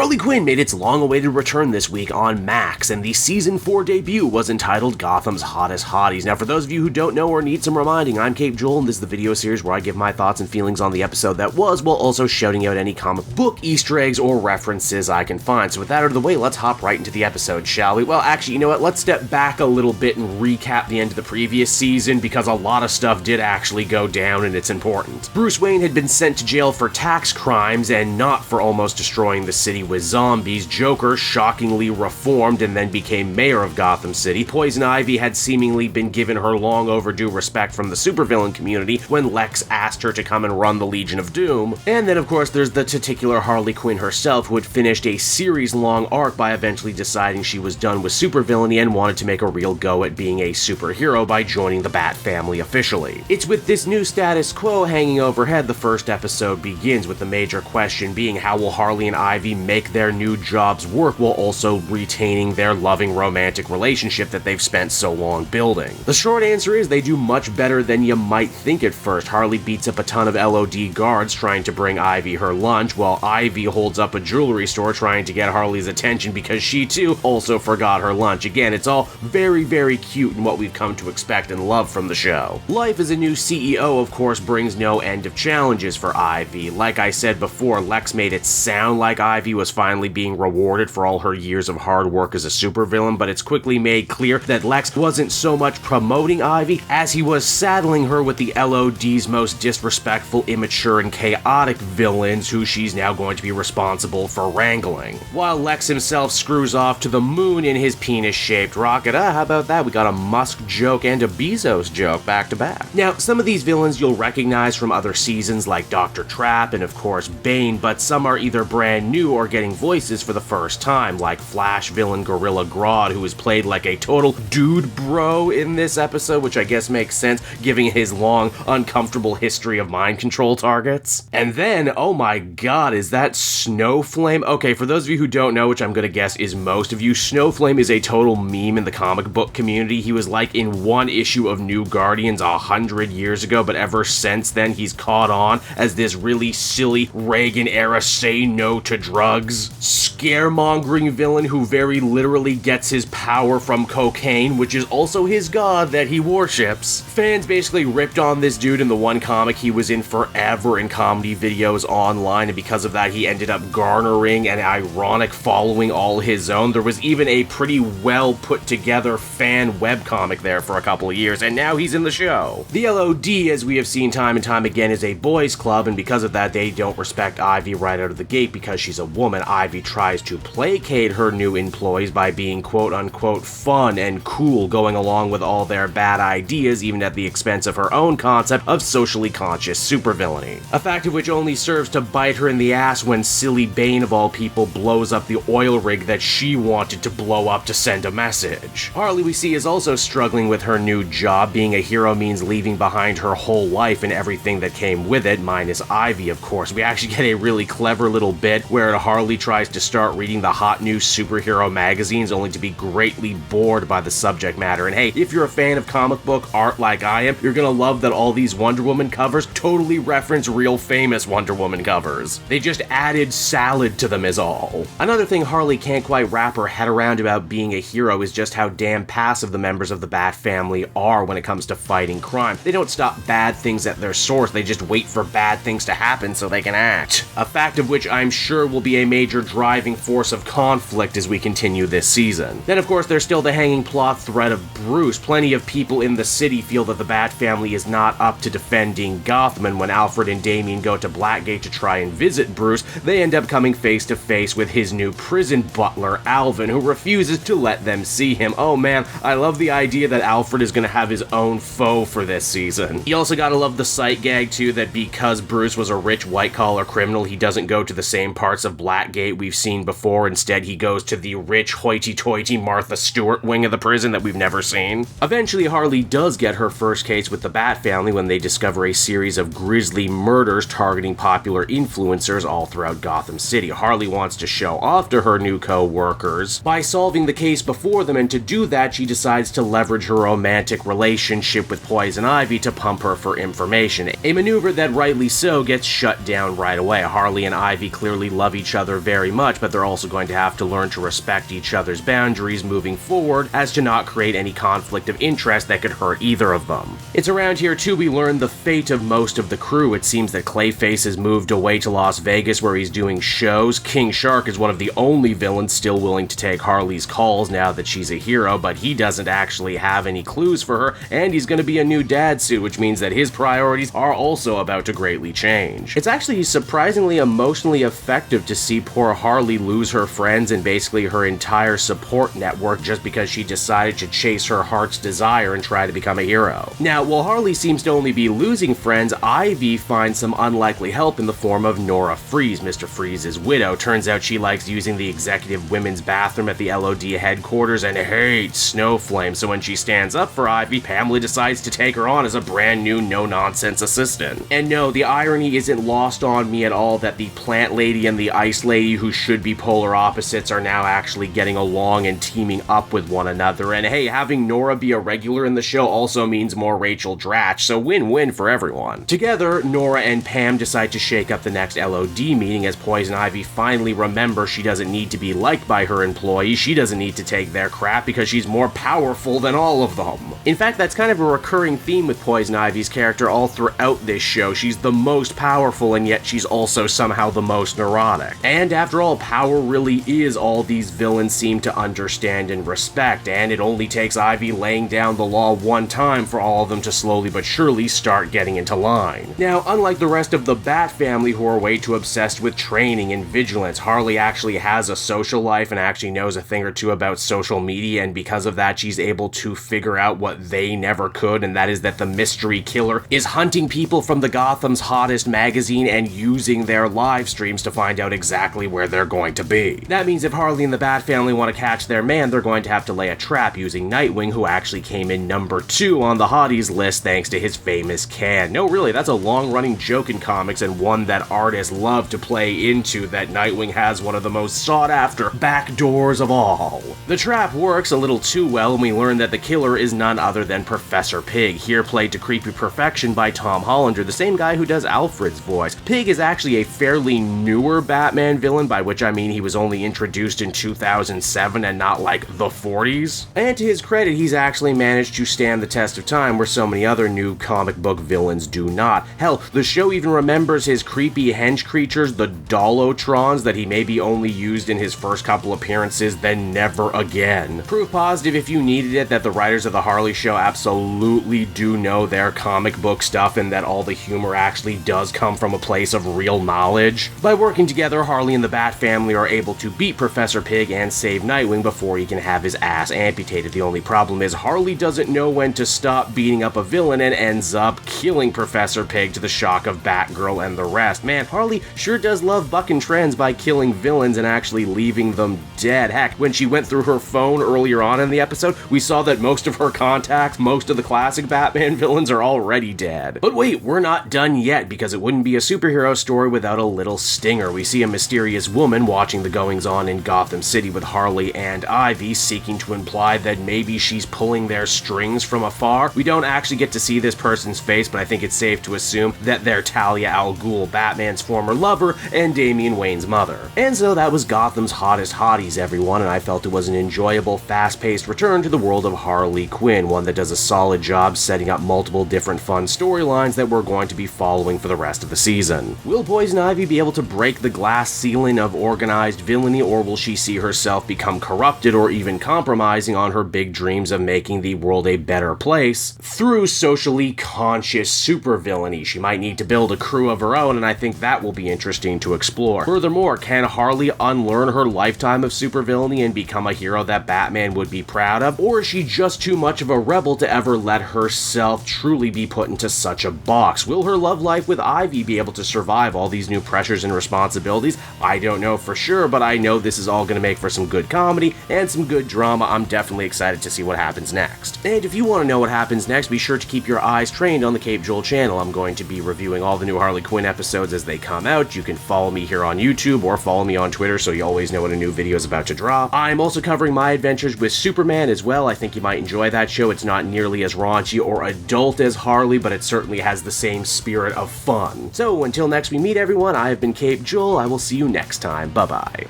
Harley Quinn made its long-awaited return this week on Max, and the Season 4 debut was entitled Gotham's Hottest Hotties. Now, for those of you who don't know or need some reminding, I'm Cape Joel, and this is the video series where I give my thoughts and feelings on the episode that was, while also shouting out any comic book Easter eggs or references I can find. So with that out of the way, let's hop right into the episode, shall we? Well, actually, you know what? Let's step back a little bit and recap the end of the previous season, because a lot of stuff did actually go down and it's important. Bruce Wayne had been sent to jail for tax crimes and not for almost destroying the city with zombies. Joker shockingly reformed and then became mayor of Gotham City. Poison Ivy had seemingly been given her long overdue respect from the supervillain community when Lex asked her to come and run the Legion of Doom. And then of course there's the titular Harley Quinn herself, who had finished a series-long arc by eventually deciding she was done with supervillainy and wanted to make a real go at being a superhero by joining the Bat family officially. It's with this new status quo hanging overhead the first episode begins, with the major question being how will Harley and Ivy make their new jobs work while also retaining their loving romantic relationship that they've spent so long building. The short answer is they do much better than you might think at first. Harley beats up a ton of LOD guards trying to bring Ivy her lunch, while Ivy holds up a jewelry store trying to get Harley's attention because she too also forgot her lunch. Again, it's all very, very cute in what we've come to expect and love from the show. Life as a new CEO, of course, brings no end of challenges for Ivy. Like I said before, Lex made it sound like Ivy was finally being rewarded for all her years of hard work as a supervillain, but it's quickly made clear that Lex wasn't so much promoting Ivy as he was saddling her with the LOD's most disrespectful, immature, and chaotic villains who she's now going to be responsible for wrangling. While Lex himself screws off to the moon in his penis-shaped rocket. How about that? We got a Musk joke and a Bezos joke back to back. Now, some of these villains you'll recognize from other seasons like Dr. Trap and of course Bane, but some are either brand new or getting voices for the first time, like Flash villain Gorilla Grodd, who is played like a total dude bro in this episode, which I guess makes sense given his long, uncomfortable history of mind control targets. And then, oh my god, is that Snowflame? Okay, for those of you who don't know, which I'm gonna guess is most of you, Snowflame is a total meme in the comic book community. He was like in one issue of New Guardians 100 years ago, but ever since then he's caught on as this really silly Reagan-era say no to drugs, scaremongering villain who very literally gets his power from cocaine, which is also his god that he worships. Fans basically ripped on this dude in the one comic he was in forever in comedy videos online, and because of that he ended up garnering an ironic following all his own. There was even a pretty well put together fan webcomic there for a couple of years, and now he's in the show. The LOD, as we have seen time and time again, is a boys club, and because of that they don't respect Ivy right out of the gate because she's a woman. Ivy tries to placate her new employees by being quote-unquote fun and cool, going along with all their bad ideas, even at the expense of her own concept of socially conscious supervillainy. A fact of which only serves to bite her in the ass when silly Bane of all people blows up the oil rig that she wanted to blow up to send a message. Harley, we see, is also struggling with her new job. Being a hero means leaving behind her whole life and everything that came with it, minus Ivy, of course. We actually get a really clever little bit where Harley tries to start reading the hot new superhero magazines only to be greatly bored by the subject matter. And hey, if you're a fan of comic book art like I am, you're gonna love that all these Wonder Woman covers totally reference real famous Wonder Woman covers. They just added salad to them is all. Another thing Harley can't quite wrap her head around about being a hero is just how damn passive the members of the Bat family are when it comes to fighting crime. They don't stop bad things at their source, they just wait for bad things to happen so they can act. A fact of which I'm sure will be a major driving force of conflict as we continue this season. Then of course there's still the hanging plot thread of Bruce. Plenty of people in the city feel that the Bat family is not up to defending Gotham, and when Alfred and Damian go to Blackgate to try and visit Bruce, they end up coming face to face with his new prison butler, Alvin, who refuses to let them see him. Oh man, I love the idea that Alfred is gonna have his own foe for this season. You also gotta love the sight gag too, that because Bruce was a rich white-collar criminal, he doesn't go to the same parts of Blackgate we've seen before. Instead, he goes to the rich, hoity-toity Martha Stewart wing of the prison that we've never seen. Eventually, Harley does get her first case with the Bat family when they discover a series of grisly murders targeting popular influencers all throughout Gotham City. Harley wants to show off to her new co-workers by solving the case before them, and to do that, she decides to leverage her romantic relationship with Poison Ivy to pump her for information. A maneuver that, rightly so, gets shut down right away. Harley and Ivy clearly love each other very much, but but they're also going to have to learn to respect each other's boundaries moving forward as to not create any conflict of interest that could hurt either of them. It's around here too we learn the fate of most of the crew. It seems that Clayface has moved away to Las Vegas where he's doing shows. King Shark is one of the only villains still willing to take Harley's calls now that she's a hero, but he doesn't actually have any clues for her, and he's going to be a new dad soon, which means that his priorities are also about to greatly change. It's actually surprisingly emotionally effective to see poor Harley lose her friends and basically her entire support network just because she decided to chase her heart's desire and try to become a hero. Now, while Harley seems to only be losing friends, Ivy finds some unlikely help in the form of Nora Freeze, Mr. Freeze's widow. Turns out she likes using the executive women's bathroom at the LOD headquarters and hates Snowflame, so when she stands up for Ivy, Pamela decides to take her on as a brand new no-nonsense assistant. And no, the irony isn't lost on me at all that the plant lady and the ice lady, who should be polar opposites, are now actually getting along and teaming up with one another. And hey, having Nora be a regular in the show also means more Rachel Dratch, so win-win for everyone. Together, Nora and Pam decide to shake up the next LOD meeting as Poison Ivy finally remembers she doesn't need to be liked by her employees, she doesn't need to take their crap because she's more powerful than all of them. In fact, that's kind of a recurring theme with Poison Ivy's character all throughout this show. She's the most powerful and yet she's also somehow the most neurotic. And after all, power really is all these villains seem to understand and respect, and it only takes Ivy laying down the law one time for all of them to slowly but surely start getting into line. Now, unlike the rest of the Bat family who are way too obsessed with training and vigilance, Harley actually has a social life and actually knows a thing or two about social media, and because of that she's able to figure out what they never could, and that is that the mystery killer is hunting people from the Gotham's Hottest magazine and using their live streams to find out exactly where they're going to be. That means if Harley and the Bat family want to catch their man, they're going to have to lay a trap using Nightwing, who actually came in number 2 on the hotties list thanks to his famous can. No, really, that's a long-running joke in comics and one that artists love to play into, that Nightwing has one of the most sought-after backdoors of all. The trap works a little too well, and we learn that the killer is none other than Professor Pig, here played to creepy perfection by Tom Hollander, the same guy who does Alfred's voice. Pig is actually a fairly newer Batman villain, by which I mean he was only introduced in 2007 and not like the 40s. And to his credit, he's actually managed to stand the test of time where so many other new comic book villains do not. Hell, the show even remembers his creepy hench creatures, the Dolotrons, that he maybe only used in his first couple appearances, then never again. Proof positive, if you needed it, that the writers of the Harley show absolutely do know their comic book stuff and that all the humor actually does come from a place of real knowledge. By working together, Harley and the Bat family are able to beat Professor Pig and save Nightwing before he can have his ass amputated. The only problem is Harley doesn't know when to stop beating up a villain and ends up killing Professor Pig to the shock of Batgirl and the rest. Man, Harley sure does love bucking trends by killing villains and actually leaving them dead. Heck, when she went through her phone earlier on in the episode, we saw that most of her contacts, most of the classic Batman villains, are already dead. But wait, we're not done yet, because it wouldn't be a superhero story without a little stinger. We see a mysterious woman watching the goings-on in Gotham City with Harley and Ivy, seeking to imply that maybe she's pulling their strings from afar. We don't actually get to see this person's face, but I think it's safe to assume that they're Talia al Ghul, Batman's former lover, and Damian Wayne's mother. And so that was Gotham's Hottest Hotties, everyone, and I felt it was an enjoyable, fast-paced return to the world of Harley Quinn, one that does a solid job setting up multiple different fun storylines that we're going to be following for the rest of the season. Will Poison Ivy be able to break the glass ceiling of organized villainy, or will she see herself become corrupted or even compromising on her big dreams of making the world a better place through socially conscious supervillainy? She might need to build a crew of her own, and I think that will be interesting to explore. Furthermore, can Harley unlearn her lifetime of supervillainy and become a hero that Batman would be proud of, or is she just too much of a rebel to ever let herself truly be put into such a box? Will her love life with Ivy be able to survive all these new pressures and responsibilities? I don't know for sure, but I know this is all going to make for some good comedy and some good drama. I'm definitely excited to see what happens next. And if you want to know what happens next, be sure to keep your eyes trained on the Cape Joel channel. I'm going to be reviewing all the new Harley Quinn episodes as they come out. You can follow me here on YouTube or follow me on Twitter so you always know when a new video is about to drop. I'm also covering my adventures with Superman as well. I think you might enjoy that show. It's not nearly as raunchy or adult as Harley, but it certainly has the same spirit of fun. So until next we meet, everyone, I have been Cape Joel. I will see you next time. Bye-bye.